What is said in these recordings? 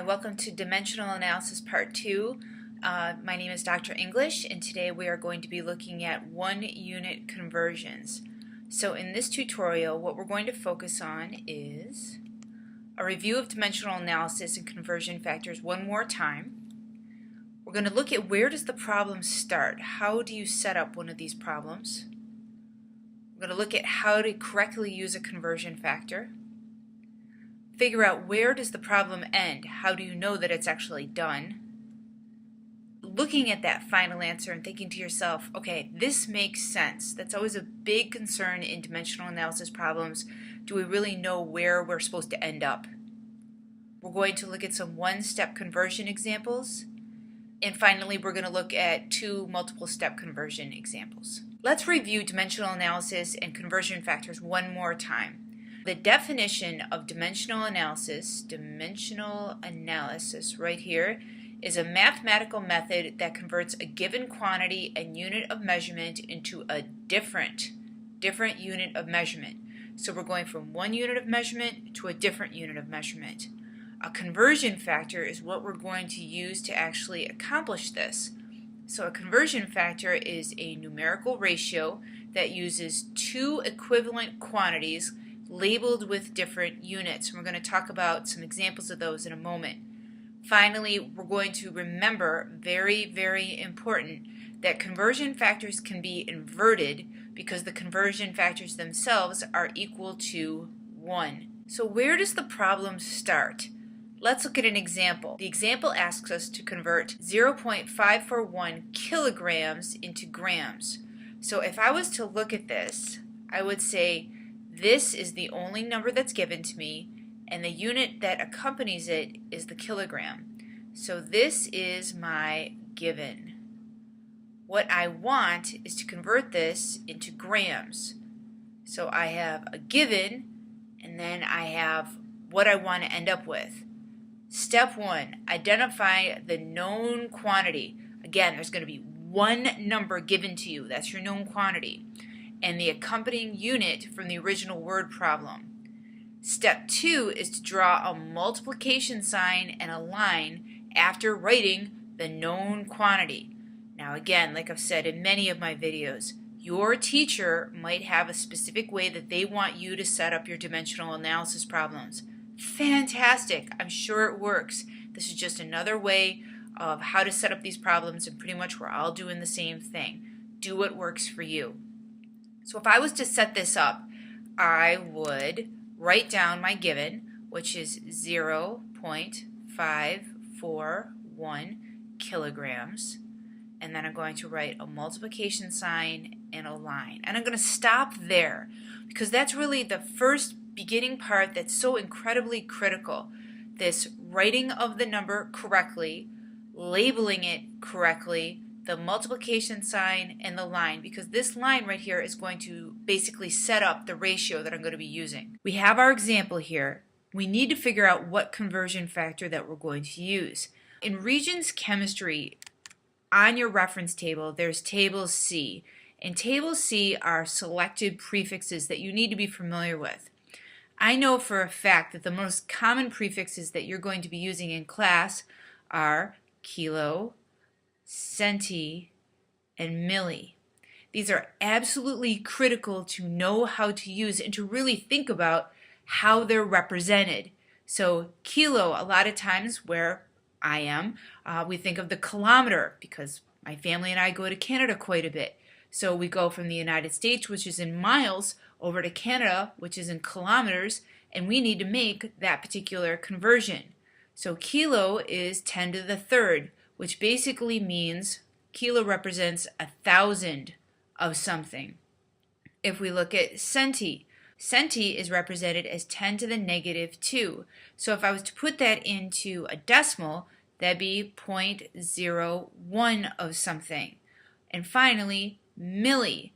welcome to Dimensional Analysis Part 2. My name is Dr. English, and today we are going to be looking at one-unit conversions. So in this tutorial, what we're going to focus on is a review of dimensional analysis and conversion factors one more time. We're going to look at where does the problem start? How do you set up one of these problems? We're going to look at how to correctly use a conversion factor. Figure out where does the problem end? How do you know that it's actually done? Looking at that final answer and thinking to yourself, okay, this makes sense. That's always a big concern in dimensional analysis problems. Do we really know where we're supposed to end up? We're going to look at some one-step conversion examples. And finally, we're going to look at two multiple-step conversion examples. Let's review dimensional analysis and conversion factors one more time. The definition of dimensional analysis right here, is a mathematical method that converts a given quantity and unit of measurement into a different unit of measurement. So we're going from one unit of measurement to a different unit of measurement. A conversion factor is what we're going to use to actually accomplish this. So a conversion factor is a numerical ratio that uses two equivalent quantities labeled with different units. We're going to talk about some examples of those in a moment. Finally, we're going to remember, very, very important, that conversion factors can be inverted because the conversion factors themselves are equal to 1. So where does the problem start? Let's look at an example. The example asks us to convert 0.541 kilograms into grams. So if I was to look at this, I would say this is the only number that's given to me, and the unit that accompanies it is the kilogram. So this is my given. What I want is to convert this into grams. So I have a given, and then I have what I want to end up with. Step 1, identify the known quantity. Again, there's going to be one number given to you. That's your known quantity. And the accompanying unit from the original word problem. Step 2 is to draw a multiplication sign and a line after writing the known quantity. Now again, like I've said in many of my videos, your teacher might have a specific way that they want you to set up your dimensional analysis problems. Fantastic! I'm sure it works. This is just another way of how to set up these problems, and pretty much we're all doing the same thing. Do what works for you. So if I was to set this up, I would write down my given, which is 0.541 kilograms, and then I'm going to write a multiplication sign and a line. And I'm going to stop there because that's really the first beginning part that's so incredibly critical. This writing of the number correctly, labeling it correctly, the multiplication sign and the line, because this line right here is going to basically set up the ratio that I'm going to be using. We have our example here. We need to figure out what conversion factor that we're going to use. In Regents Chemistry, on your reference table, there's Table C. And Table C are selected prefixes that you need to be familiar with. I know for a fact that the most common prefixes that you're going to be using in class are kilo, centi, and milli. These are absolutely critical to know how to use and to really think about how they're represented. So kilo, a lot of times where I am, we think of the kilometer because my family and I go to Canada quite a bit. So we go from the United States, which is in miles, over to Canada, which is in kilometers, and we need to make that particular conversion. So kilo is 10 to the third, which basically means kilo represents 1,000 of something. If we look at centi, centi is represented as 10 to the negative 2. So if I was to put that into a decimal, that'd be 0.01 of something. And finally, milli.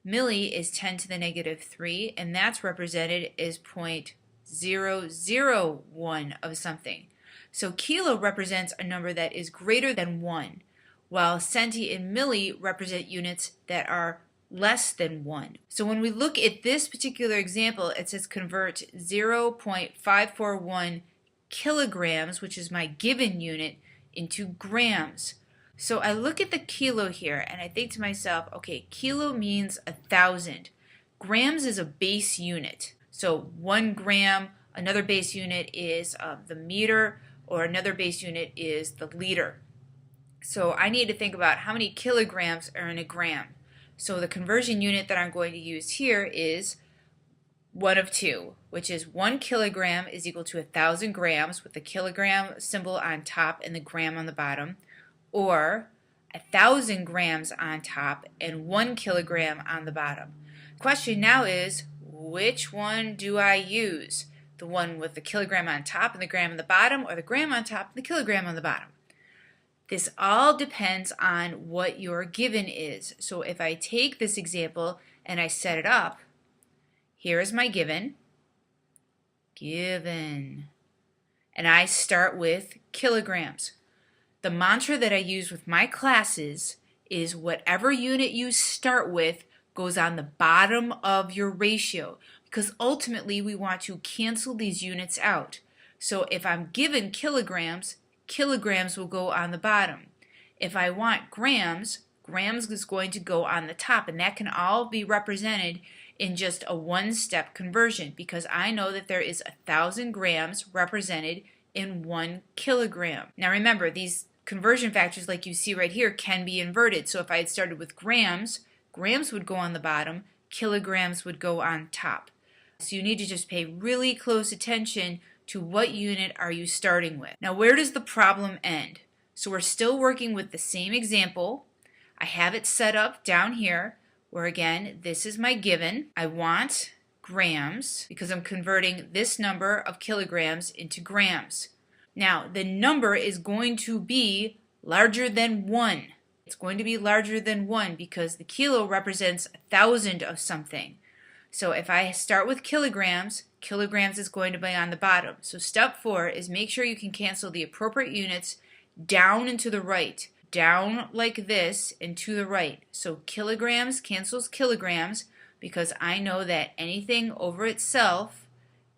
Milli is 10 to the negative 3, and that's represented as 0.001 of something. So kilo represents a number that is greater than 1, while centi and milli represent units that are less than 1. So when we look at this particular example, it says convert 0.541 kilograms, which is my given unit, into grams. So I look at the kilo here and I think to myself, okay, kilo means 1,000. Grams is a base unit. So 1 gram, another base unit is the meter, or another base unit is the liter. So I need to think about how many kilograms are in a gram. So the conversion unit that I'm going to use here is one of two, which is 1 kilogram is equal to 1,000 grams with the kilogram symbol on top and the gram on the bottom, or 1,000 grams on top and 1 kilogram on the bottom. The question now is, which one do I use? The one with the kilogram on top and the gram on the bottom, or the gram on top and the kilogram on the bottom? This all depends on what your given is. So if I take this example and I set it up, here is my given, and I start with kilograms. The mantra that I use with my classes is whatever unit you start with goes on the bottom of your ratio, because ultimately we want to cancel these units out. So if I'm given kilograms, kilograms will go on the bottom. If I want grams, grams is going to go on the top, and that can all be represented in just a one-step conversion, because I know that there is 1,000 grams represented in 1 kilogram. Now remember, these conversion factors like you see right here can be inverted. So if I had started with grams, grams would go on the bottom, kilograms would go on top. So you need to just pay really close attention to what unit are you starting with. Now where does the problem end? So we're still working with the same example. I have it set up down here where, again, this is my given. I want grams because I'm converting this number of kilograms into grams. Now the number is going to be larger than 1. It's going to be larger than 1 because the kilo represents 1,000 of something. So if I start with kilograms, kilograms is going to be on the bottom. So step 4 is make sure you can cancel the appropriate units down and to the right. Down like this and to the right. So kilograms cancels kilograms because I know that anything over itself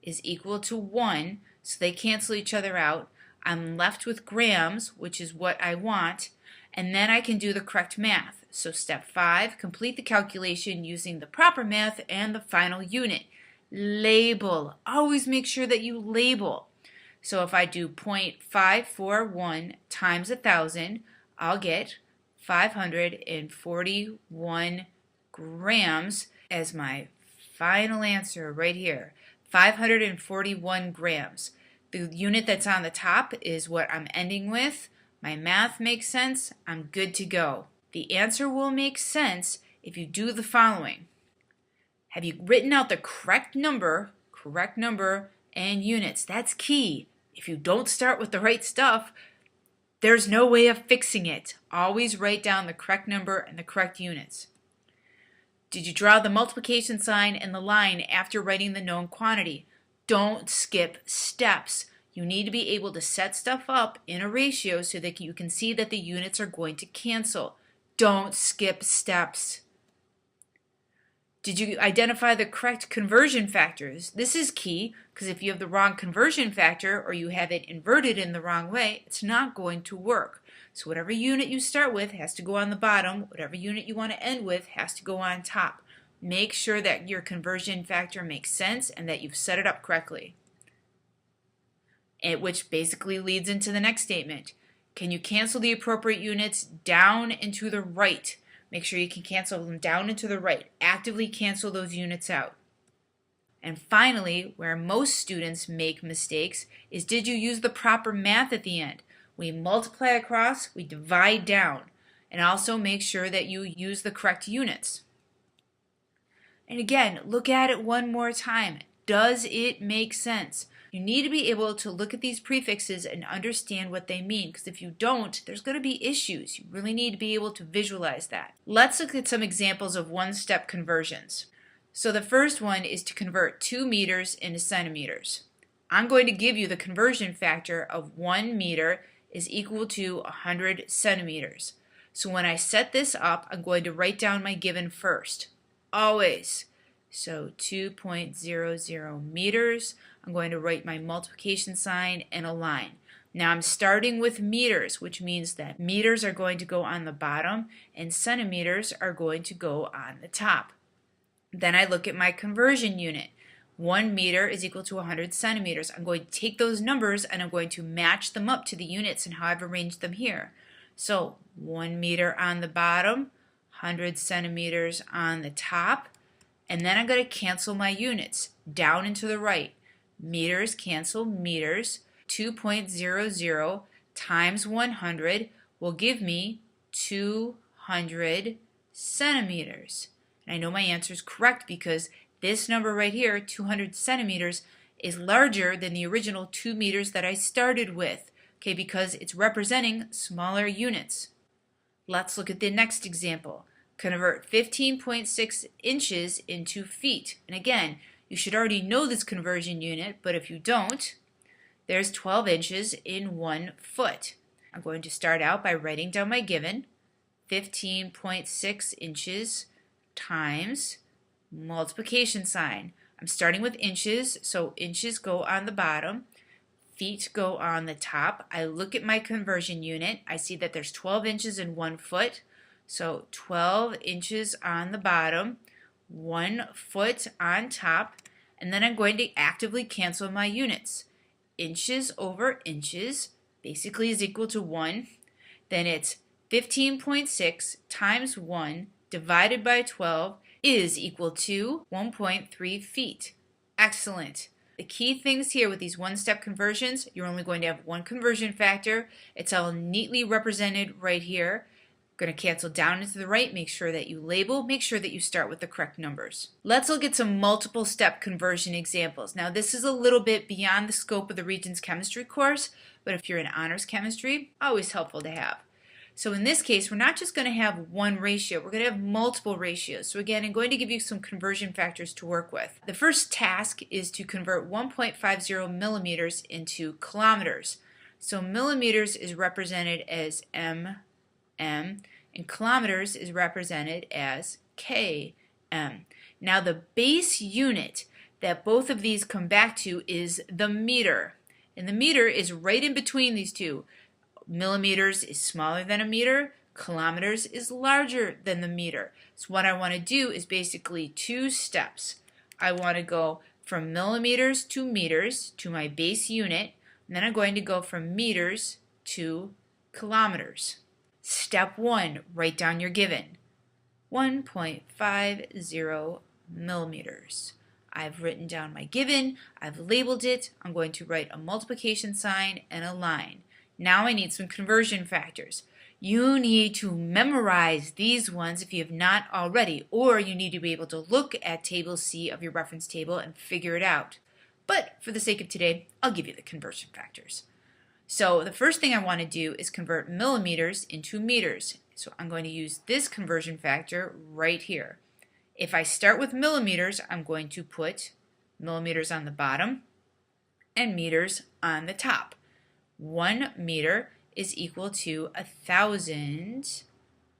is equal to 1, so they cancel each other out. I'm left with grams, which is what I want, and then I can do the correct math. So step 5, complete the calculation using the proper math and the final unit. Label. Always make sure that you label. So if I do 0.541 times 1,000, I'll get 541 grams as my final answer right here. 541 grams. The unit that's on the top is what I'm ending with. My math makes sense. I'm good to go. The answer will make sense if you do the following. Have you written out the correct number and units? That's key. If you don't start with the right stuff, there's no way of fixing it. Always write down the correct number and the correct units. Did you draw the multiplication sign and the line after writing the known quantity? Don't skip steps. You need to be able to set stuff up in a ratio so that you can see that the units are going to cancel. Don't skip steps. Did you identify the correct conversion factors? This is key because if you have the wrong conversion factor or you have it inverted in the wrong way, it's not going to work. So whatever unit you start with has to go on the bottom. Whatever unit you want to end with has to go on top. Make sure that your conversion factor makes sense and that you've set it up correctly. Which basically leads into the next statement. Can you cancel the appropriate units down and to the right? Make sure you can cancel them down and to the right. Actively cancel those units out. And finally, where most students make mistakes is, did you use the proper math at the end? We multiply across, we divide down. And also make sure that you use the correct units. And again, look at it one more time. Does it make sense? You need to be able to look at these prefixes and understand what they mean, because if you don't, there's going to be issues. You really need to be able to visualize that. Let's look at some examples of one-step conversions. So the first one is to convert 2 meters into centimeters. I'm going to give you the conversion factor of 1 meter is equal to 100 centimeters. So when I set this up, I'm going to write down my given first. Always So 2.00 meters. I'm going to write my multiplication sign and a line. Now I'm starting with meters, which means that meters are going to go on the bottom and centimeters are going to go on the top. Then I look at my conversion unit. 1 meter is equal to 100 centimeters. I'm going to take those numbers and I'm going to match them up to the units and how I've arranged them here. So 1 meter on the bottom, 100 centimeters on the top, and then I'm going to cancel my units down and to the right. Meters cancel meters. 2.00 times 100 will give me 200 centimeters. And I know my answer is correct because this number right here, 200 centimeters, is larger than the original 2 meters that I started with, okay, because it's representing smaller units. Let's look at the next example. Convert 15.6 inches into feet. And again, you should already know this conversion unit, but if you don't, there's 12 inches in 1 foot. I'm going to start out by writing down my given, 15.6 inches times multiplication sign. I'm starting with inches, so inches go on the bottom, feet go on the top. I look at my conversion unit. I see that there's 12 inches in 1 foot, so 12 inches on the bottom, 1 foot on top, and then I'm going to actively cancel my units. Inches over inches basically is equal to 1. Then it's 15.6 times 1 divided by 12 is equal to 1.3 feet. Excellent. The key things here with these one-step conversions, you're only going to have one conversion factor. It's all neatly represented right here. Going to cancel down and to the right. Make sure that you label. Make sure that you start with the correct numbers. Let's look at some multiple step conversion examples. Now this is a little bit beyond the scope of the Regents Chemistry course, but if you're in honors chemistry, always helpful to have. So in this case, we're not just going to have one ratio. We're going to have multiple ratios. So again, I'm going to give you some conversion factors to work with. The first task is to convert 1.50 millimeters into kilometers. So millimeters is represented as m, and kilometers is represented as km. Now the base unit that both of these come back to is the meter. And the meter is right in between these two. Millimeters is smaller than a meter, kilometers is larger than the meter. So what I want to do is basically 2 steps. I want to go from millimeters to meters to my base unit, and then I'm going to go from meters to kilometers. Step 1, write down your given. 1.50 millimeters. I've written down my given, I've labeled it, I'm going to write a multiplication sign and a line. Now I need some conversion factors. You need to memorize these ones if you have not already, or you need to be able to look at table C of your reference table and figure it out. But for the sake of today, I'll give you the conversion factors. So the first thing I want to do is convert millimeters into meters. So I'm going to use this conversion factor right here. If I start with millimeters, I'm going to put millimeters on the bottom and meters on the top. 1 meter is equal to 1,000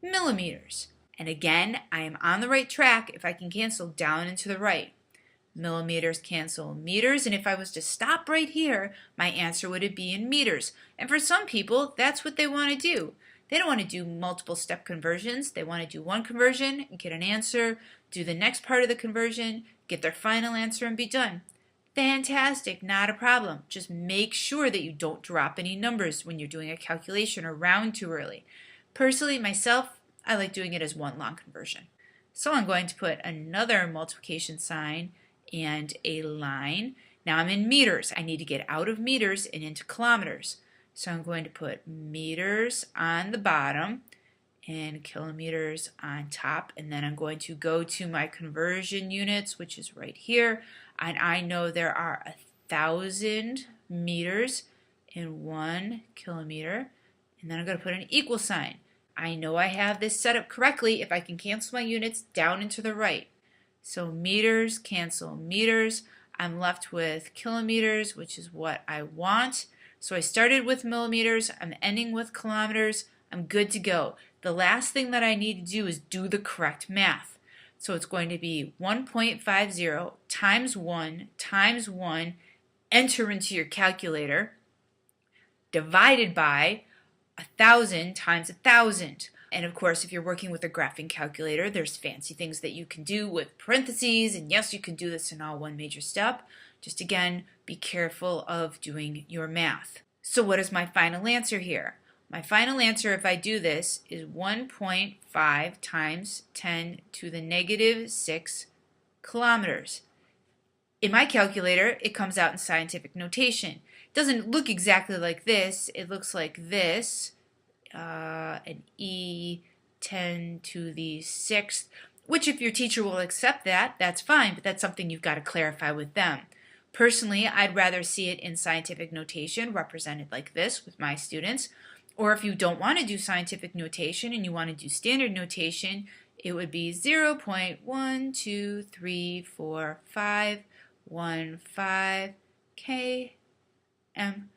millimeters. And again, I am on the right track if I can cancel down and to the right. Millimeters cancel meters, and if I was to stop right here, my answer would be in meters. And for some people, that's what they want to do. They don't want to do multiple step conversions. They want to do one conversion and get an answer, do the next part of the conversion, get their final answer, and be done. Fantastic, not a problem. Just make sure that you don't drop any numbers when you're doing a calculation or round too early. Personally, myself, I like doing it as one long conversion. So I'm going to put another multiplication sign and a line. Now I'm in meters. I need to get out of meters and into kilometers. So I'm going to put meters on the bottom and kilometers on top, and then I'm going to go to my conversion units, which is right here, and I know there are 1,000 meters in 1 kilometer, and then I'm going to put an equal sign. I know I have this set up correctly if I can cancel my units down and to the right. So meters cancel meters. I'm left with kilometers, which is what I want. So I started with millimeters, I'm ending with kilometers, I'm good to go. The last thing that I need to do is do the correct math. So it's going to be 1.50 times 1 times 1, enter into your calculator, divided by 1,000 times 1,000. And of course, if you're working with a graphing calculator, there's fancy things that you can do with parentheses, and yes, you can do this in all one major step. Just again, be careful of doing your math. So what is my final answer here? My final answer, if I do this, is 1.5 times 10 to the negative 6 kilometers. In my calculator, it comes out in scientific notation. It doesn't look exactly like this. It looks like this, an E 10 to the 6th, which if your teacher will accept that, that's fine, but that's something you've got to clarify with them. Personally, I'd rather see it in scientific notation represented like this with my students. Or if you don't want to do scientific notation and you want to do standard notation, it would be 0.1234515 km. And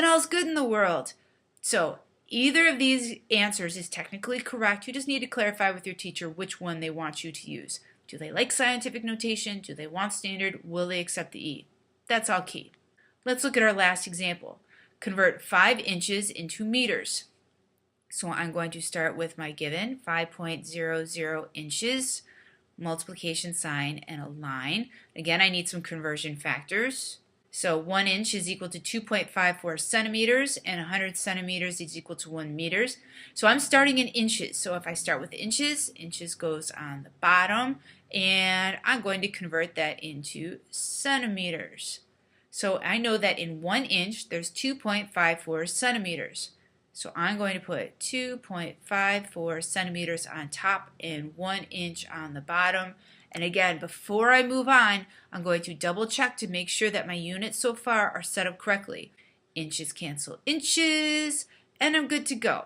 all's good in the world. So either of these answers is technically correct. You just need to clarify with your teacher which one they want you to use. Do they like scientific notation? Do they want standard? Will they accept the E? That's all key. Let's look at our last example. Convert 5 inches into meters. So I'm going to start with my given 5.00 inches, multiplication sign, and a line. Again, I need some conversion factors. So 1 inch is equal to 2.54 centimeters, and 100 centimeters is equal to 1 meters. So I'm starting in inches. So if I start with inches, inches goes on the bottom, and I'm going to convert that into centimeters. So I know that in 1 inch, there's 2.54 centimeters. So I'm going to put 2.54 centimeters on top and 1 inch on the bottom. And again, before I move on, I'm going to double check to make sure that my units so far are set up correctly. Inches cancel inches, and I'm good to go.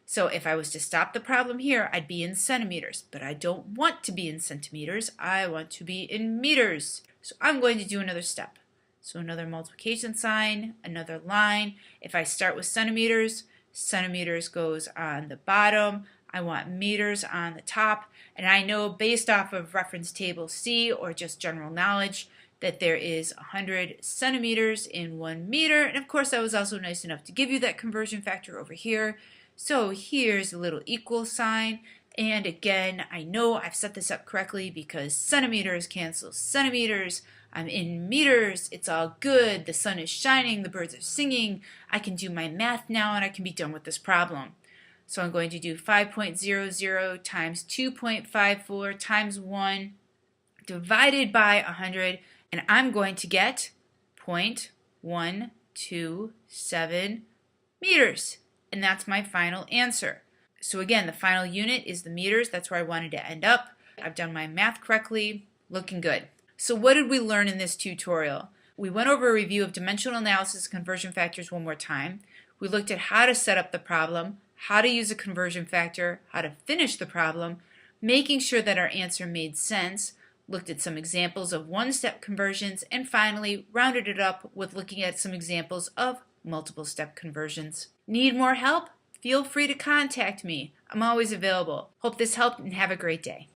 So if I was to stop the problem here, I'd be in centimeters, but I don't want to be in centimeters. I want to be in meters. So I'm going to do another step. So another multiplication sign, another line. If I start with centimeters, centimeters goes on the bottom. I want meters on the top. And I know based off of reference table C or just general knowledge that there is 100 centimeters in 1 meter. And of course, I was also nice enough to give you that conversion factor over here. So here's a little equal sign. And again, I know I've set this up correctly because centimeters cancel centimeters. I'm in meters. It's all good. The sun is shining. The birds are singing. I can do my math now and I can be done with this problem. So I'm going to do 5.00 times 2.54 times 1 divided by 100, and I'm going to get 0.127 meters. And that's my final answer. So again, the final unit is the meters. That's where I wanted to end up. I've done my math correctly. Looking good. So what did we learn in this tutorial? We went over a review of dimensional analysis and conversion factors one more time. We looked at how to set up the problem, how to use a conversion factor, how to finish the problem, making sure that our answer made sense, looked at some examples of one-step conversions, and finally rounded it up with looking at some examples of multiple-step conversions. Need more help? Feel free to contact me. I'm always available. Hope this helped and have a great day.